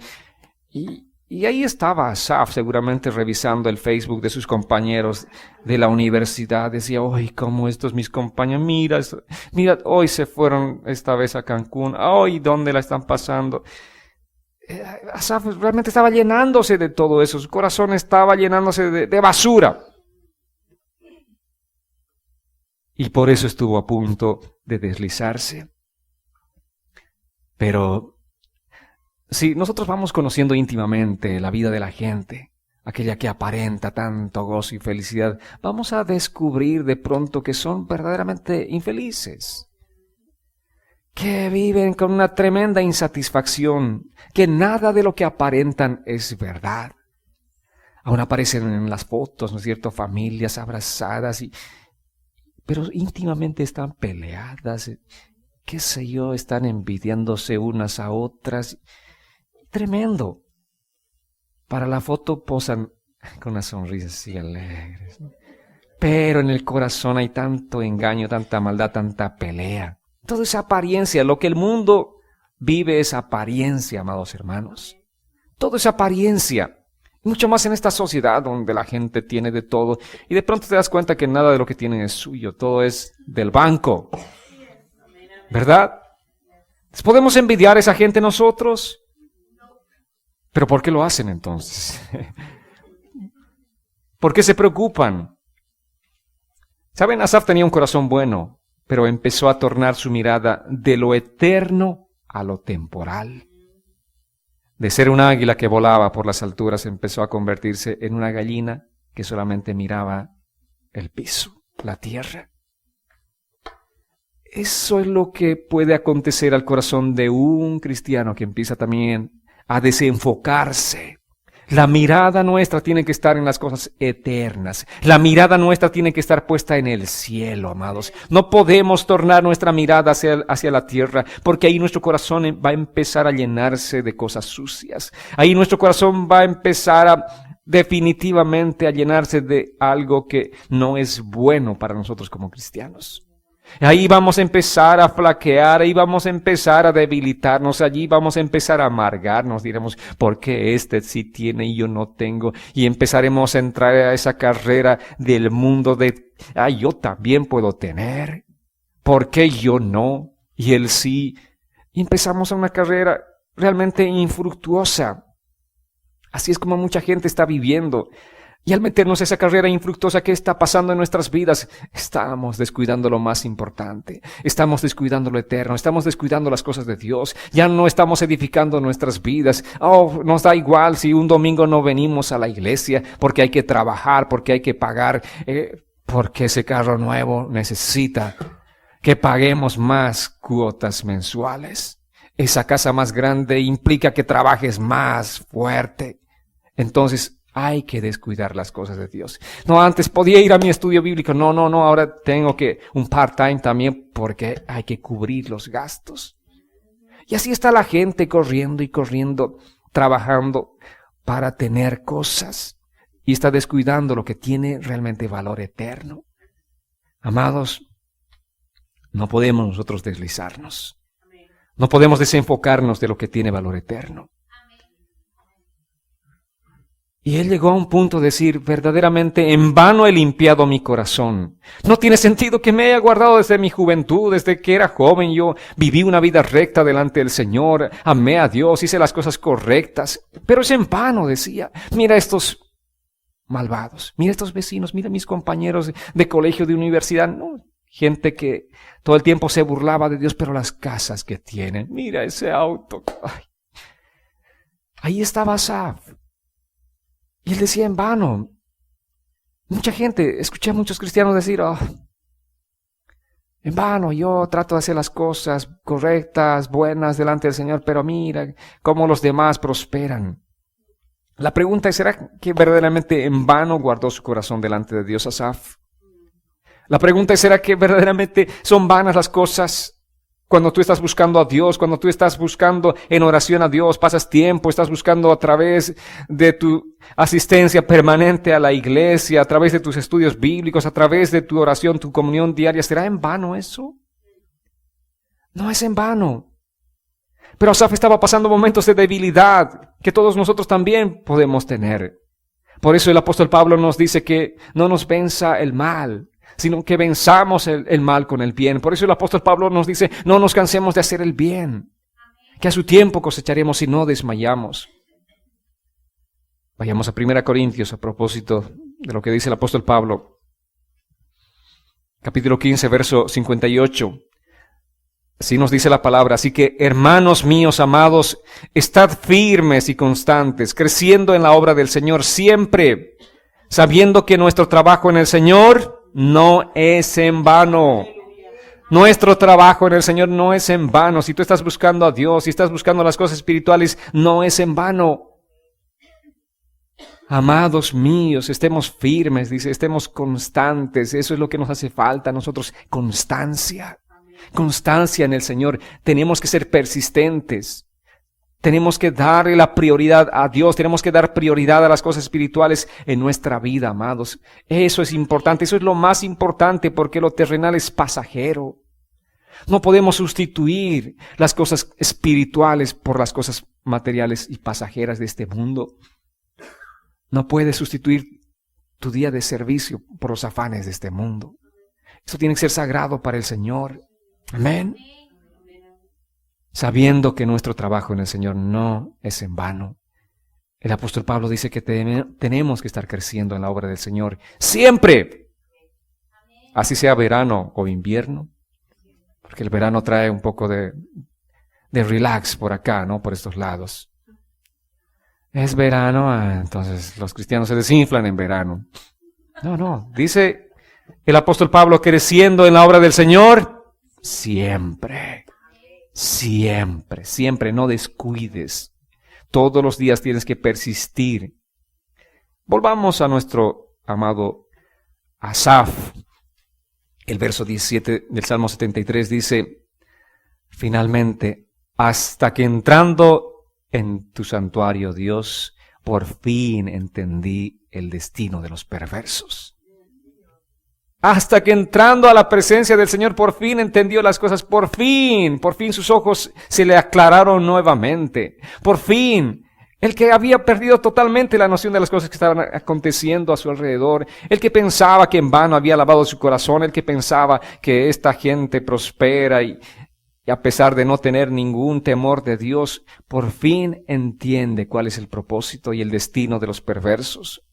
Y Y ahí estaba Asaf seguramente revisando el Facebook de sus compañeros de la universidad. Decía, ¡ay, cómo estos mis compañeros! Mira, hoy se fueron esta vez a Cancún. ¡Ay, dónde la están pasando! Asaf realmente estaba llenándose de todo eso. Su corazón estaba llenándose de basura. Y por eso estuvo a punto de deslizarse. Pero si nosotros vamos conociendo íntimamente la vida de la gente, aquella que aparenta tanto gozo y felicidad, vamos a descubrir de pronto que son verdaderamente infelices, que viven con una tremenda insatisfacción, que nada de lo que aparentan es verdad. Aún aparecen en las fotos, ¿no es cierto?, familias abrazadas, pero íntimamente están peleadas, qué sé yo, están envidiándose unas a otras. Tremendo. Para la foto posan con una sonrisa así alegres, ¿no? Pero en el corazón hay tanto engaño, tanta maldad, tanta pelea. Todo es apariencia. Lo que el mundo vive es apariencia, amados hermanos. Todo es apariencia. Mucho más en esta sociedad donde la gente tiene de todo. Y de pronto te das cuenta que nada de lo que tienen es suyo. Todo es del banco. ¿Verdad? ¿Podemos envidiar a esa gente nosotros? ¿Pero por qué lo hacen entonces? ¿Por qué se preocupan? ¿Saben? Asaf tenía un corazón bueno, pero empezó a tornar su mirada de lo eterno a lo temporal. De ser un águila que volaba por las alturas, empezó a convertirse en una gallina que solamente miraba el piso, la tierra. Eso es lo que puede acontecer al corazón de un cristiano que empieza también a desenfocarse. La mirada nuestra tiene que estar en las cosas eternas. La mirada nuestra tiene que estar puesta en el cielo, amados. No podemos tornar nuestra mirada hacia la tierra, porque ahí nuestro corazón va a empezar a llenarse de cosas sucias. Ahí nuestro corazón va a empezar definitivamente a llenarse de algo que no es bueno para nosotros como cristianos. Ahí vamos a empezar a flaquear, ahí vamos a empezar a debilitarnos, allí vamos a empezar a amargarnos, diremos, ¿por qué este sí tiene y yo no tengo? Y empezaremos a entrar a esa carrera del mundo de, yo también puedo tener, ¿por qué yo no? Y él sí. Y empezamos a una carrera realmente infructuosa. Así es como mucha gente está viviendo. Y al meternos a esa carrera infructuosa, ¿qué está pasando en nuestras vidas? Estamos descuidando lo más importante. Estamos descuidando lo eterno. Estamos descuidando las cosas de Dios. Ya no estamos edificando nuestras vidas. Nos da igual si un domingo no venimos a la iglesia porque hay que trabajar, porque hay que pagar, porque ese carro nuevo necesita que paguemos más cuotas mensuales. Esa casa más grande implica que trabajes más fuerte. Entonces, hay que descuidar las cosas de Dios. No, antes podía ir a mi estudio bíblico. No, ahora tengo que un part-time también porque hay que cubrir los gastos. Y así está la gente corriendo y corriendo, trabajando para tener cosas. Y está descuidando lo que tiene realmente valor eterno. Amados, no podemos nosotros deslizarnos. No podemos desenfocarnos de lo que tiene valor eterno. Y él llegó a un punto de decir, verdaderamente en vano he limpiado mi corazón. No tiene sentido que me haya guardado desde mi juventud, desde que era joven. Yo viví una vida recta delante del Señor, amé a Dios, hice las cosas correctas. Pero es en vano, decía. Mira estos malvados, mira estos vecinos, mira mis compañeros de colegio, de universidad. No, gente que todo el tiempo se burlaba de Dios, pero las casas que tienen, mira ese auto. Ay. Ahí estaba Asaf. Y él decía en vano. Mucha gente, escuché a muchos cristianos decir, en vano, yo trato de hacer las cosas correctas, buenas delante del Señor, pero mira cómo los demás prosperan. La pregunta es, ¿será que verdaderamente en vano guardó su corazón delante de Dios Asaf? La pregunta es, ¿será que verdaderamente son vanas las cosas? Cuando tú estás buscando a Dios, cuando tú estás buscando en oración a Dios, pasas tiempo, estás buscando a través de tu asistencia permanente a la iglesia, a través de tus estudios bíblicos, a través de tu oración, tu comunión diaria. ¿Será en vano eso? No es en vano. Pero Asaf estaba pasando momentos de debilidad que todos nosotros también podemos tener. Por eso el apóstol Pablo nos dice que no nos venza el mal, sino que venzamos el mal con el bien. Por eso el apóstol Pablo nos dice, no nos cansemos de hacer el bien, que a su tiempo cosecharemos si no desmayamos. Vayamos a 1 Corintios a propósito de lo que dice el apóstol Pablo. Capítulo 15, verso 58. Así nos dice la palabra. Así que, hermanos míos amados, estad firmes y constantes, creciendo en la obra del Señor siempre, sabiendo que nuestro trabajo en el Señor no es en vano. Nuestro trabajo en el Señor no es en vano. Si tú estás buscando a Dios, si estás buscando las cosas espirituales, no es en vano. Amados míos, estemos firmes, dice, estemos constantes. Eso es lo que nos hace falta a nosotros, constancia. Constancia en el Señor. Tenemos que ser persistentes. Tenemos que darle la prioridad a Dios. Tenemos que dar prioridad a las cosas espirituales en nuestra vida, amados. Eso es importante. Eso es lo más importante porque lo terrenal es pasajero. No podemos sustituir las cosas espirituales por las cosas materiales y pasajeras de este mundo. No puedes sustituir tu día de servicio por los afanes de este mundo. Eso tiene que ser sagrado para el Señor. Amén. Sabiendo que nuestro trabajo en el Señor no es en vano. El apóstol Pablo dice que tenemos que estar creciendo en la obra del Señor siempre. Así sea verano o invierno. Porque el verano trae un poco de relax por acá, ¿no? Por estos lados. Es verano, entonces los cristianos se desinflan en verano. No. Dice el apóstol Pablo, creciendo en la obra del Señor siempre. Siempre, no descuides. Todos los días tienes que persistir. Volvamos a nuestro amado Asaf. El verso 17 del Salmo 73 dice, finalmente, hasta que entrando en tu santuario, Dios, por fin entendí el destino de los perversos. Hasta que entrando a la presencia del Señor, por fin entendió las cosas. Por fin sus ojos se le aclararon nuevamente. Por fin, el que había perdido totalmente la noción de las cosas que estaban aconteciendo a su alrededor, el que pensaba que en vano había lavado su corazón, el que pensaba que esta gente prospera y a pesar de no tener ningún temor de Dios, por fin entiende cuál es el propósito y el destino de los perversos.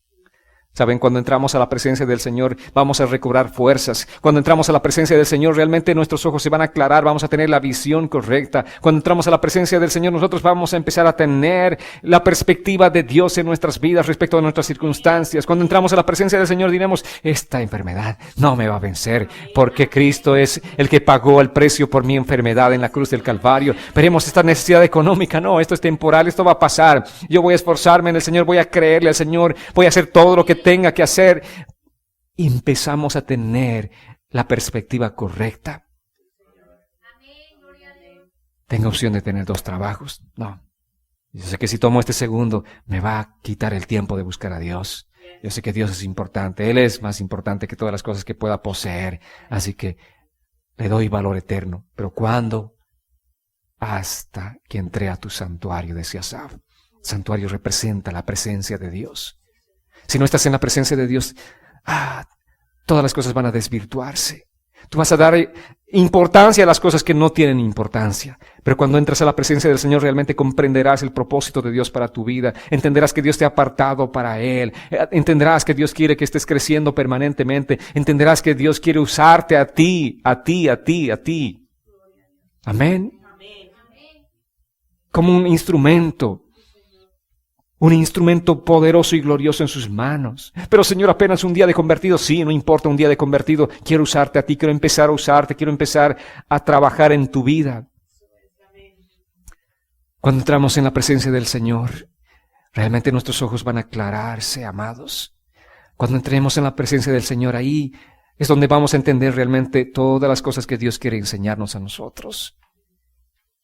Saben, cuando entramos a la presencia del Señor, vamos a recobrar fuerzas. Cuando entramos a la presencia del Señor, realmente nuestros ojos se van a aclarar, vamos a tener la visión correcta. Cuando entramos a la presencia del Señor, nosotros vamos a empezar a tener la perspectiva de Dios en nuestras vidas respecto a nuestras circunstancias. Cuando entramos a la presencia del Señor, diremos, esta enfermedad no me va a vencer, porque Cristo es el que pagó el precio por mi enfermedad en la cruz del Calvario. Veremos esta necesidad económica, no, esto es temporal, esto va a pasar. Yo voy a esforzarme en el Señor, voy a creerle al Señor, voy a hacer todo lo que tenga que hacer. Y empezamos a tener la perspectiva correcta. ¿Tengo opción de tener 2 trabajos? No. Yo sé que si tomo este segundo, me va a quitar el tiempo de buscar a Dios. Yo sé que Dios es importante. Él es más importante que todas las cosas que pueda poseer. Así que le doy valor eterno. Pero ¿cuándo? Hasta que entré a tu santuario, decía Asaf. Santuario representa la presencia de Dios. Si no estás en la presencia de Dios, todas las cosas van a desvirtuarse. Tú vas a dar importancia a las cosas que no tienen importancia. Pero cuando entras a la presencia del Señor, realmente comprenderás el propósito de Dios para tu vida. Entenderás que Dios te ha apartado para Él. Entenderás que Dios quiere que estés creciendo permanentemente. Entenderás que Dios quiere usarte a ti. Amén. Como un instrumento. Un instrumento poderoso y glorioso en sus manos. Pero Señor, apenas un día de convertido. Sí, no importa un día de convertido. Quiero usarte a ti, quiero empezar a usarte, quiero empezar a trabajar en tu vida. Cuando entramos en la presencia del Señor, realmente nuestros ojos van a aclararse, amados. Cuando entremos en la presencia del Señor, ahí es donde vamos a entender realmente todas las cosas que Dios quiere enseñarnos a nosotros.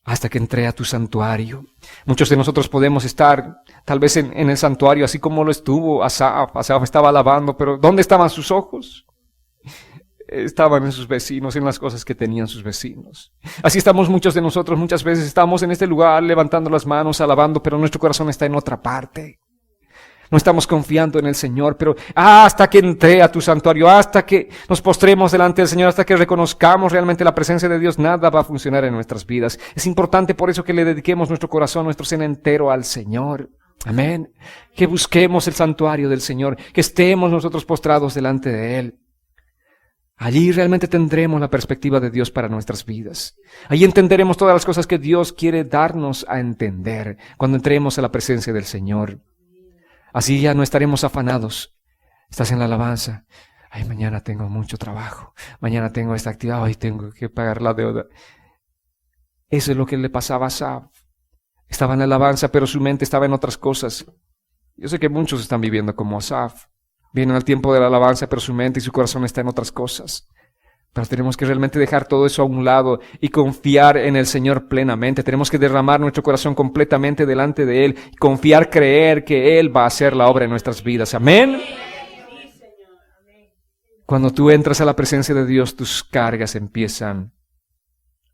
Hasta que entré a tu santuario. Muchos de nosotros podemos estar tal vez en el santuario, así como lo estuvo Asaf. Asaf estaba alabando, pero ¿dónde estaban sus ojos? estaban en sus vecinos, en las cosas que tenían sus vecinos. Así estamos muchos de nosotros, muchas veces estamos en este lugar levantando las manos, alabando, pero nuestro corazón está en otra parte. No estamos confiando en el Señor, pero hasta que entré a tu santuario, hasta que nos postremos delante del Señor, hasta que reconozcamos realmente la presencia de Dios, nada va a funcionar en nuestras vidas. Es importante por eso que le dediquemos nuestro corazón, nuestro ser entero al Señor. Amén. Que busquemos el santuario del Señor, que estemos nosotros postrados delante de Él. Allí realmente tendremos la perspectiva de Dios para nuestras vidas. Allí entenderemos todas las cosas que Dios quiere darnos a entender cuando entremos a la presencia del Señor. Así ya no estaremos afanados. Estás en la alabanza. Ay, mañana tengo mucho trabajo. Mañana tengo esta actividad. Ay, tengo que pagar la deuda. Eso es lo que le pasaba a Asaf. Estaba en la alabanza, pero su mente estaba en otras cosas. Yo sé que muchos están viviendo como Asaf. Vienen al tiempo de la alabanza, pero su mente y su corazón están en otras cosas. Pero tenemos que realmente dejar todo eso a un lado y confiar en el Señor plenamente. Tenemos que derramar nuestro corazón completamente delante de Él. Y confiar, creer que Él va a hacer la obra en nuestras vidas. Amén. Cuando tú entras a la presencia de Dios, tus cargas empiezan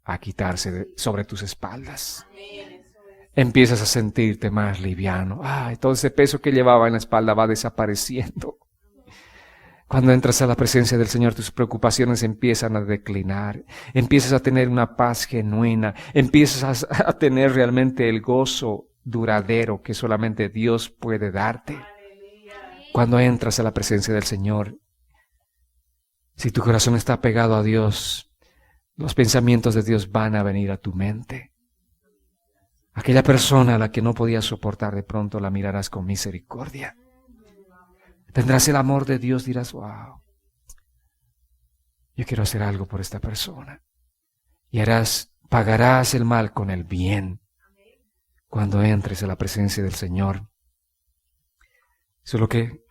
a quitarse sobre tus espaldas. Empiezas a sentirte más liviano. Ay, todo ese peso que llevaba en la espalda va desapareciendo. Cuando entras a la presencia del Señor, tus preocupaciones empiezan a declinar. Empiezas a tener una paz genuina. Empiezas a tener realmente el gozo duradero que solamente Dios puede darte. Cuando entras a la presencia del Señor, si tu corazón está pegado a Dios, los pensamientos de Dios van a venir a tu mente. Aquella persona a la que no podías soportar, de pronto la mirarás con misericordia. Tendrás el amor de Dios, dirás, wow, yo quiero hacer algo por esta persona. Y pagarás el mal con el bien cuando entres a la presencia del Señor. Eso es lo que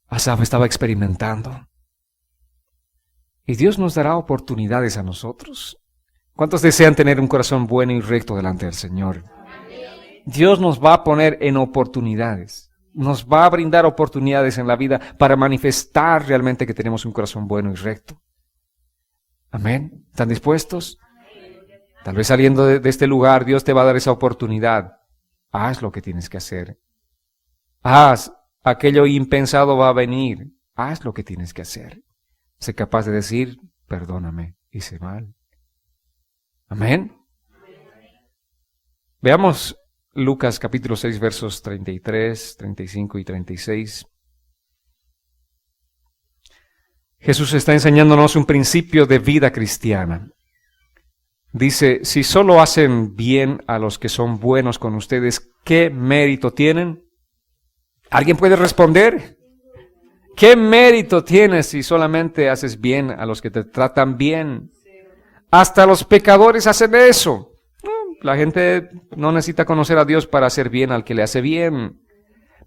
Asaf estaba experimentando. Y Dios nos dará oportunidades a nosotros. ¿Cuántos desean tener un corazón bueno y recto delante del Señor? Dios nos va a poner en oportunidades. Nos va a brindar oportunidades en la vida para manifestar realmente que tenemos un corazón bueno y recto. Amén. ¿Están dispuestos? Tal vez saliendo de este lugar, Dios te va a dar esa oportunidad. Haz lo que tienes que hacer. Haz. Aquello impensado va a venir. Haz lo que tienes que hacer. Sé capaz de decir, perdóname, hice mal. Amén. Veamos Lucas capítulo 6 versos 33, 35 y 36. Jesús está enseñándonos un principio de vida cristiana. Dice, si solo hacen bien a los que son buenos con ustedes, ¿qué mérito tienen? ¿Alguien puede responder? ¿Qué mérito tienes si solamente haces bien a los que te tratan bien? Hasta los pecadores hacen eso. La gente no necesita conocer a Dios para hacer bien al que le hace bien.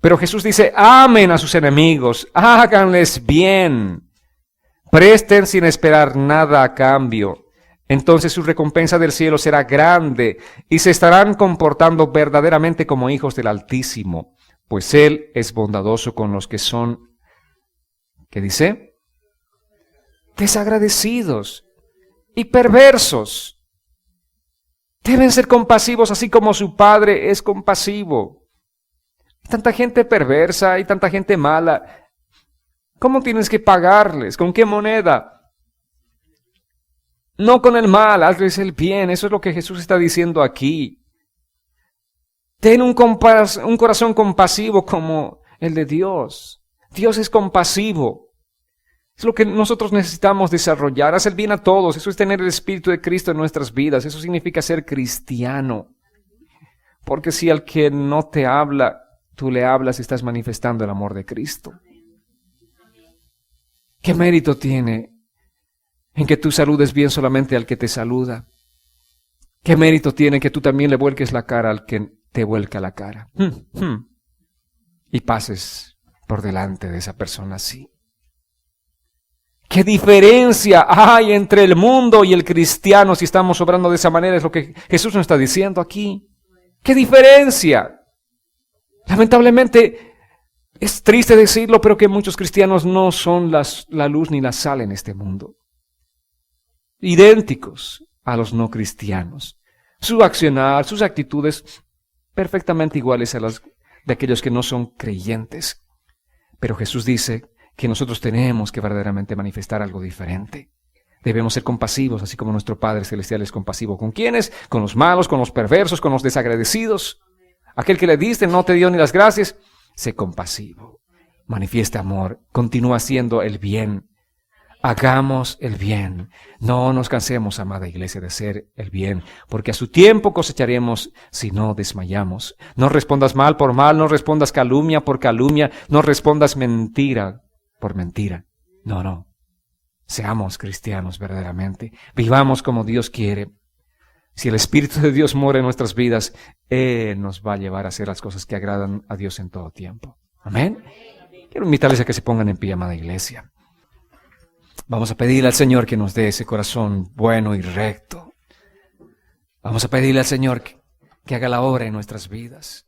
Pero Jesús dice, amen a sus enemigos, háganles bien, presten sin esperar nada a cambio. Entonces su recompensa del cielo será grande y se estarán comportando verdaderamente como hijos del Altísimo, pues Él es bondadoso con los que son, ¿qué dice? Desagradecidos y perversos. Deben ser compasivos así como su Padre es compasivo. Hay tanta gente perversa, hay tanta gente mala. ¿Cómo tienes que pagarles? ¿Con qué moneda? No con el mal, hazles el bien. Eso es lo que Jesús está diciendo aquí. Ten un corazón compasivo como el de Dios. Dios es compasivo. Es lo que nosotros necesitamos desarrollar. Haz el bien a todos. Eso es tener el Espíritu de Cristo en nuestras vidas. Eso significa ser cristiano. Porque si al que no te habla, tú le hablas y estás manifestando el amor de Cristo. ¿Qué mérito tiene en que tú saludes bien solamente al que te saluda? ¿Qué mérito tiene que tú también le vuelques la cara al que te vuelca la cara? Y pases por delante de esa persona así. ¿Qué diferencia hay entre el mundo y el cristiano si estamos obrando de esa manera? Es lo que Jesús nos está diciendo aquí. ¿Qué diferencia? Lamentablemente, Es triste decirlo, pero que muchos cristianos no son la luz ni la sal en este mundo. Idénticos a los no cristianos. Su accionar, sus actitudes, perfectamente iguales a las de aquellos que no son creyentes. Pero Jesús dice que nosotros tenemos que verdaderamente manifestar algo diferente. Debemos ser compasivos, así como nuestro Padre Celestial es compasivo. ¿Con quiénes? Con los malos, con los perversos, con los desagradecidos. Aquel que le diste no te dio ni las gracias. Sé compasivo. Manifiesta amor. Continúa haciendo el bien. Hagamos el bien. No nos cansemos, amada iglesia, de hacer el bien, porque a su tiempo cosecharemos si no desmayamos. No respondas mal por mal, no respondas calumnia por calumnia, no respondas mentira por mentira. No. Seamos cristianos verdaderamente. Vivamos como Dios quiere. Si el Espíritu de Dios mora en nuestras vidas, Él nos va a llevar a hacer las cosas que agradan a Dios en todo tiempo. Amén. Quiero invitarles a que se pongan en pie, amada iglesia. Vamos a pedirle al Señor que nos dé ese corazón bueno y recto. Vamos a pedirle al Señor que haga la obra en nuestras vidas.